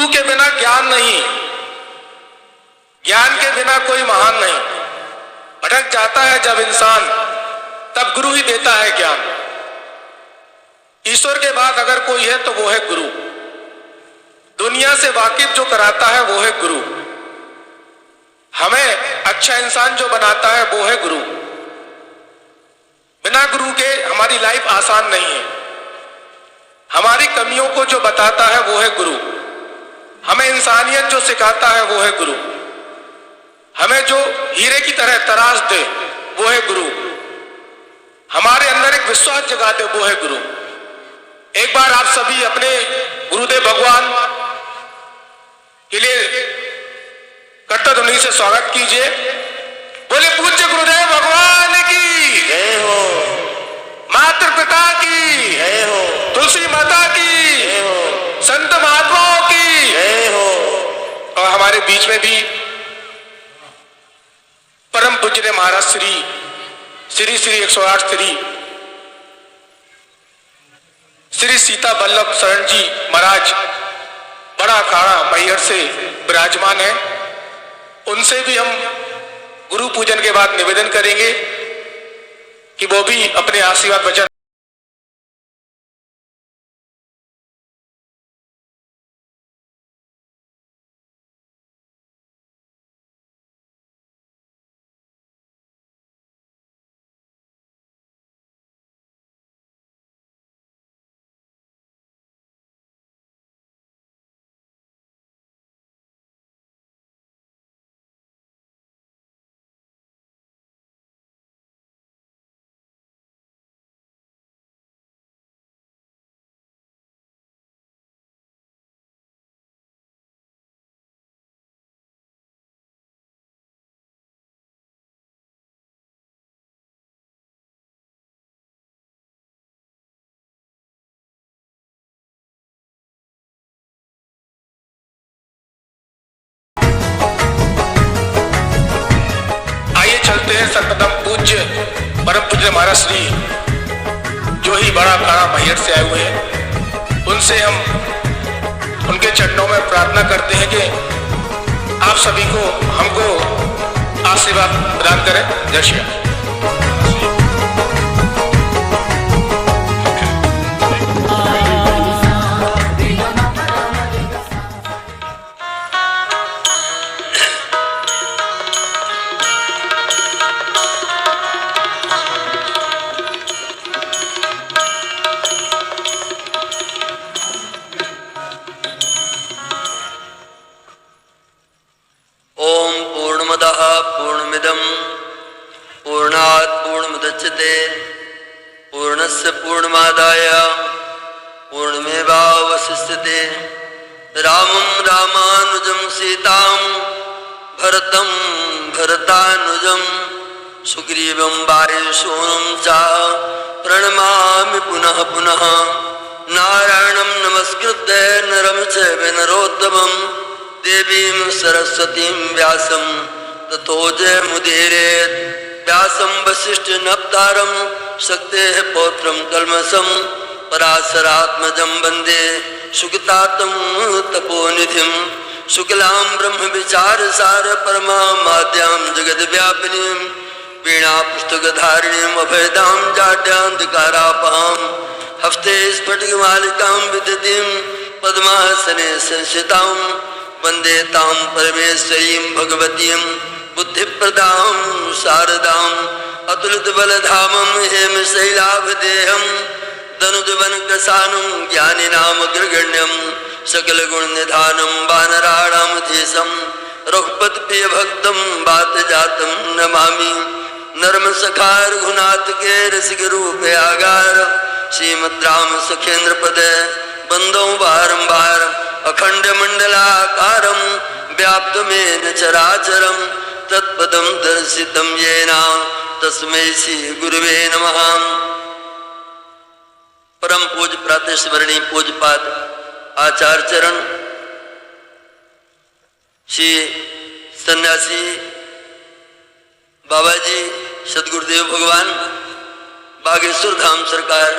के बिना ज्ञान नहीं, ज्ञान के बिना कोई महान नहीं। भटक जाता है जब इंसान, तब गुरु ही देता है ज्ञान। ईश्वर के बाद अगर कोई है तो वो है गुरु। दुनिया से वाकिफ जो कराता है वो है गुरु। हमें अच्छा इंसान जो बनाता है वो है गुरु। बिना गुरु के हमारी लाइफ आसान नहीं है। हमारी कमियों को जो बताता है वो है गुरु। हमें इंसानियत जो सिखाता है वो है गुरु। हमें जो हीरे की तरह तराश दे वो है गुरु। हमारे अंदर एक विश्वास जगा दे वो है गुरु। एक बार आप सभी अपने गुरुदेव भगवान के लिए कर्ता ध्वनि से स्वागत कीजिए। बोले पूज्य गुरुदेव भगवान की जय हो, मातृ पिता की जय हो, तुलसी माता की जय हो, संत महात्माओं की जय हो। और हमारे बीच में भी परम पूज्य महाराज श्री श्री श्री 108 श्री सीता वल्लभ शरण जी महाराज बड़ा अखाड़ा मैहर से विराजमान है। उनसे भी हम गुरु पूजन के बाद निवेदन करेंगे कि वो भी अपने आशीर्वाद वचन। चलते हैं सर्वप्रथम पूज्य परम पूज्य महाराज श्री जो ही बड़ा अखाड़ा मैहर से आए हुए हैं, उनसे हम उनके चरणों में प्रार्थना करते हैं कि आप सभी को हमको आशीर्वाद प्रदान करें। जय श्री राम। पूर्णमिदं पूर्णात् पूर्णमुदच्यते पूर्णस्य पूर्णमादाय पूर्णमेवावशिष्यते। रामं रामानुजं सीतां भरतं भरतानुजं सुग्रीवं वायुसूनं च प्रणमामि पुनः पुनः। नारायणं नमस्कृत्य नरं चैव नरोत्तमं देवीं सरस्वतीं व्यासं ततो जयमुदीरयेत्। व्यासं वसिष्ठनप्तारं शक्तेः पौत्रं कल्मषं पराशरात्मजं वन्दे सुगतातं तपोनिधिं। शुक्लां ब्रह्मविचारसार परमामाद्यां जगद्व्यापिनीं वीणापुस्तकधारिणीं अभयदां जाड्यान्धकारापहां हस्ते स्फटिकमालिकां विदतीं पद्मासने संस्थितां वन्दे तां परमेश्वरीं भगवतीं बुद्धिप्रदां शारदाम् अतुलितबलधामं हेमशैलाभदेहं दनुजवनकसानं ज्ञानिनामग्रगण्यं सकलगुणनिधानं वानराणामधीशं रघुपतिप्रियभक्तं वातजातं नमामि। नर्मसखा रघुनाथ के रसिकरूप आगार श्रीमद्राम सखेन्द्रपदे बंदो बारंबार अखंडमंडलाकारं व्याप्तमेन चराचरं तत्पदं दर्शितं येन तस्मै श्री गुरुवे नमः। परम पूज्य प्रातस्मरणीय पूज्यपाद आचार्य चरण श्री सन्यासी बाबा जी सदगुरुदेव भगवान बागेश्वर धाम सरकार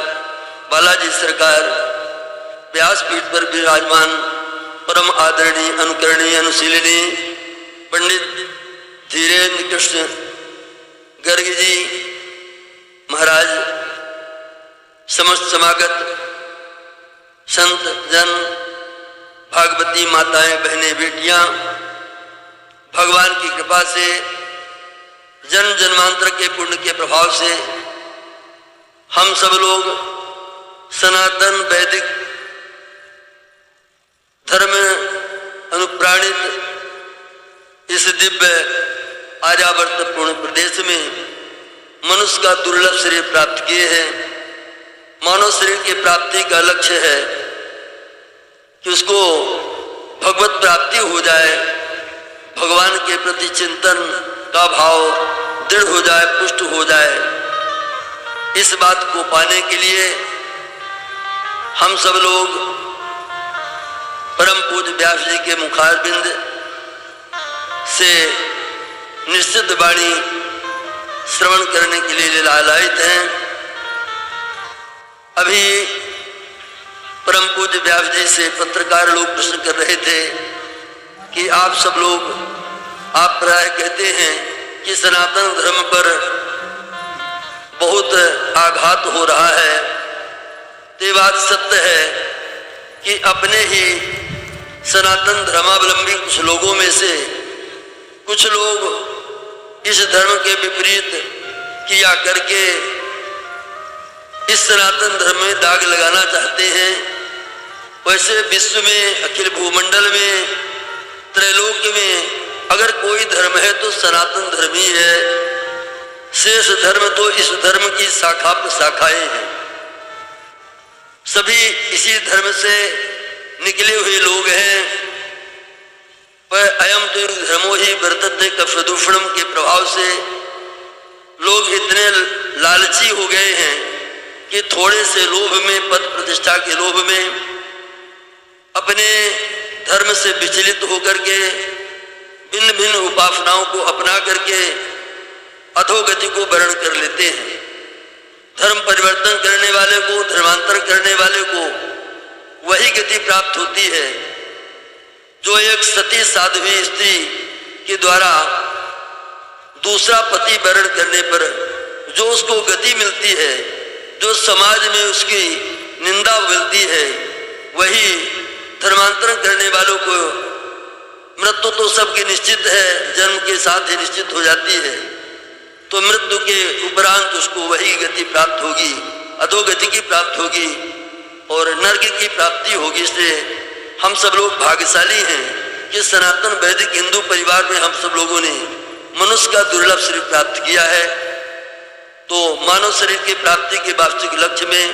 बालाजी सरकार व्यासपीठ पर विराजमान परम आदरणीय अनुकरणीय अनुशीलनीय पंडित धीरेन्द्र कृष्ण गर्ग जी महाराज, समस्त समागत संत जन, भागवती माताएं, बहनें, बेटियां, भगवान की कृपा से जन्म जन्मांतर के पुण्य के प्रभाव से हम सब लोग सनातन वैदिक धर्म अनुप्राणित इस दिव्य आर्यावर्त पूर्ण प्रदेश में मनुष्य का दुर्लभ शरीर प्राप्त किए हैं। मानव शरीर की प्राप्ति का लक्ष्य है कि उसको भगवत प्राप्ति हो जाए, भगवान के प्रति चिंतन का भाव दृढ़ हो जाए, पुष्ट हो जाए। इस बात को पाने के लिए हम सब लोग परम पूज्य व्यास जी के मुखारबिंद से निश्चित वाणी श्रवण करने के लिए लालायित हैं। अभी परम पूज्य व्यास जी से पत्रकार लोग प्रश्न कर रहे थे कि आप सब लोग, आप प्राय कहते हैं कि सनातन धर्म पर बहुत आघात हो रहा है। ये बात सत्य है कि अपने ही सनातन धर्मावलंबी कुछ लोगों में से कुछ लोग इस धर्म के विपरीत किया करके इस सनातन धर्म में दाग लगाना चाहते हैं। वैसे विश्व में, अखिल भूमंडल में, त्रैलोक में अगर कोई धर्म है तो सनातन धर्म ही है। शेष धर्म तो इस धर्म की शाखा प्रशाखाएं हैं। सभी इसी धर्म से निकले हुए लोग हैं। पर अयम तो धर्मो ही वर्तते कफदूषणम के प्रभाव से लोग इतने लालची हो गए हैं कि थोड़े से लोभ में, पद प्रतिष्ठा के लोभ में अपने धर्म से विचलित होकर के भिन्न भिन्न उपासनाओं को अपना करके अधोगति को वर्ण कर लेते हैं। धर्म परिवर्तन करने वाले को, धर्मांतर करने वाले को वही गति प्राप्त होती है जो एक सती साध्वी स्त्री के द्वारा दूसरा पति वर्ण करने पर जो उसको गति मिलती है, जो समाज में उसकी निंदा मिलती है, वही धर्मांतरण करने वालों को मृत्यु तो सबकी निश्चित है, जन्म के साथ ही निश्चित हो जाती है। तो मृत्यु के उपरांत उसको वही गति प्राप्त होगी, अधोगति की प्राप्त होगी और नरक की प्राप्ति होगी। इसलिए हम सब लोग भाग्यशाली हैं कि सनातन वैदिक हिंदू परिवार में हम सब लोगों ने मनुष्य का दुर्लभ शरीर प्राप्त किया है। तो मानव शरीर की प्राप्ति के वास्तविक लक्ष्य में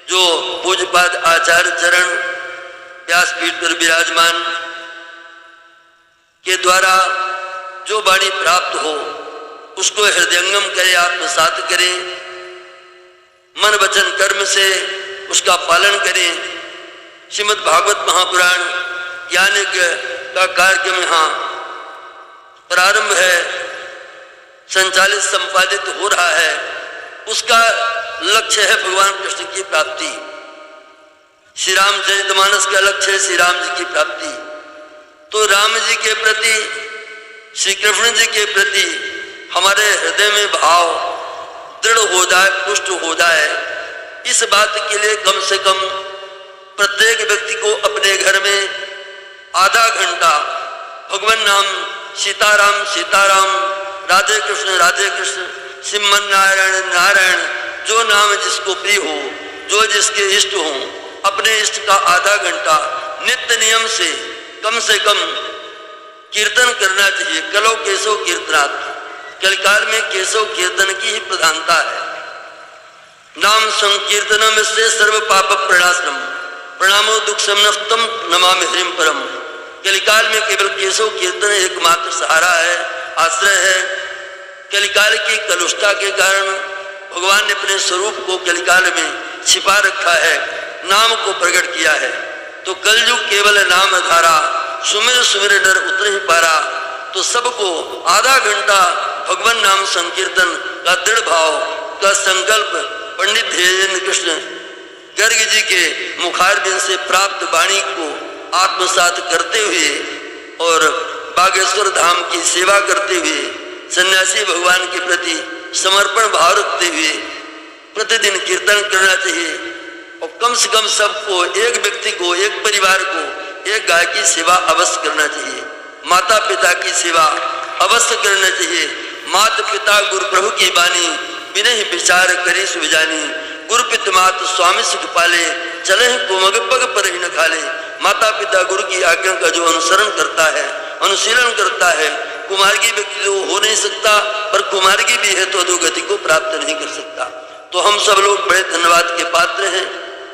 जो पूज्यपाद आचार्य चरण व्यासपीठ पर विराजमान के द्वारा जो वाणी प्राप्त हो उसको हृदयंगम करे, आत्मसात करें, मन वचन कर्म से उसका पालन करें। श्रीमद् भागवत महापुराण ज्ञानिक का कार्यक्रम यहाँ प्रारंभ है, संचालित संपादित हो रहा है। उसका लक्ष्य है भगवान कृष्ण की प्राप्ति। श्री रामचरितमानस का लक्ष्य है श्री राम जी की प्राप्ति। तो राम जी के प्रति, श्री कृष्ण जी के प्रति हमारे हृदय में भाव दृढ़ हो जाए, पुष्ट हो जाए। इस बात के लिए कम से कम प्रत्येक व्यक्ति को अपने घर में आधा घंटा भगवान नाम सीताराम सीताराम, राधे कृष्ण श्रीमन नारायण नारायण, जो नाम जिसको प्रिय हो, जो जिसके इष्ट हो, अपने इष्ट का आधा घंटा नित्य नियम से कम कीर्तन करना चाहिए। कलो केशव कीर्तनात्, कलिकाल में केशव कीर्तन की ही प्रधानता है। नाम संकीर्तनम से सर्व पाप प्रणाशनम, प्रणामो दुख समनस्तम नमामि हरिम परम। कलिकाल में केवल केशव कीर्तन एकमात्र सहारा है, आश्रय है। कलिकाल की कलुषता के कारण भगवान ने अपने स्वरूप को कलिकाल में छिपा रखा है, नाम को प्रकट किया है। तो कलयुग केवल नाम धारा, सुमिर सुमिर डर उतर ही पारा। तो सबको आधा घंटा भगवान नाम संकीर्तन का दृढ़ भाव का संकल्प पंडित धीरेन्द्र कृष्ण गर्ग जी के मुखारबिंद से प्राप्त वाणी को आत्मसात करते हुए और बागेश्वर धाम की सेवा करते हुए सन्यासी भगवान के प्रति समर्पण भाव रखते हुए प्रतिदिन कीर्तन करना चाहिए और कम से कम सबको, एक व्यक्ति को, एक परिवार को एक गाय की सेवा अवश्य करना चाहिए। माता पिता की सेवा अवश्य करना चाहिए। माता पिता गुरु प्रभु की बानी बिनहि विचार करे सुजानी। गुरु पित मात स्वामी सुख पाले चले कुमग पग पर ही न खाले। माता पिता गुरु की आज्ञा का जो अनुसरण करता है, अनुशीलन करता है, कुमार्गी व्यक्ति तो हो नहीं सकता, पर कुमार्गी भी है तो अधोगति को प्राप्त नहीं कर सकता। तो हम सब लोग बड़े धन्यवाद के पात्र हैं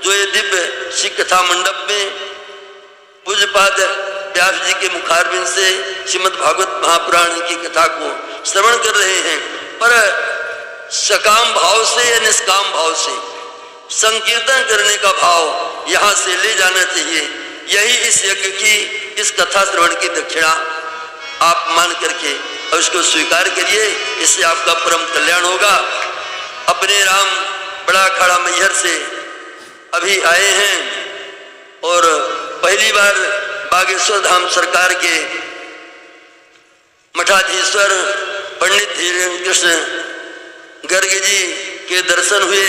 जो ये दिव्य श्री कथा मंडप में पूज्यपाद व्यास जी के मुखारबिंद से श्रीमद् भागवत महापुराण की कथा को श्रवण कर रहे हैं। पर सकाम भाव से या निष्काम भाव से संकीर्तन करने का भाव यहाँ से ले जाना चाहिए। यही इस यज्ञ की, इस कथा श्रवण की दक्षिणा आप मान करके और इसको स्वीकार करिए। इससे आपका परम कल्याण होगा। अपने राम बड़ा अखाड़ा मैहर से अभी आए हैं और पहली बार बागेश्वर धाम सरकार के मठाधीश्वर पंडित धीरेन्द्र कृष्ण गर्ग जी के दर्शन हुए।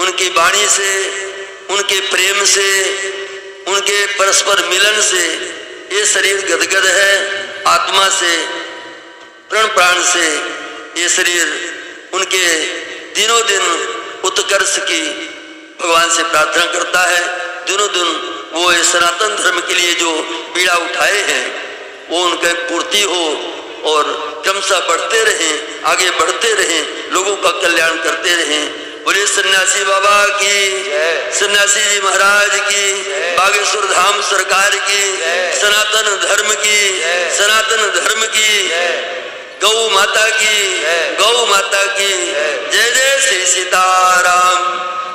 उनकी वाणी से, उनके प्रेम से, उनके परस्पर मिलन से ये शरीर गदगद है। आत्मा से, प्रण प्राण से ये शरीर उनके दिनों दिन उत्कर्ष की भगवान से प्रार्थना करता है। दिनों दिन वो सनातन धर्म के लिए जो पीड़ा उठाए हैं वो उनकी पूर्ति हो और क्रमशः बढ़ते रहें, आगे बढ़ते रहें, लोगों का कल्याण करते रहें। बोले सन्यासी बाबा की, सन्यासी जी महाराज की, बागेश्वर धाम सरकार की, सनातन धर्म की, सनातन धर्म की, गौ माता की, गौ माता की जय जय श्री सीता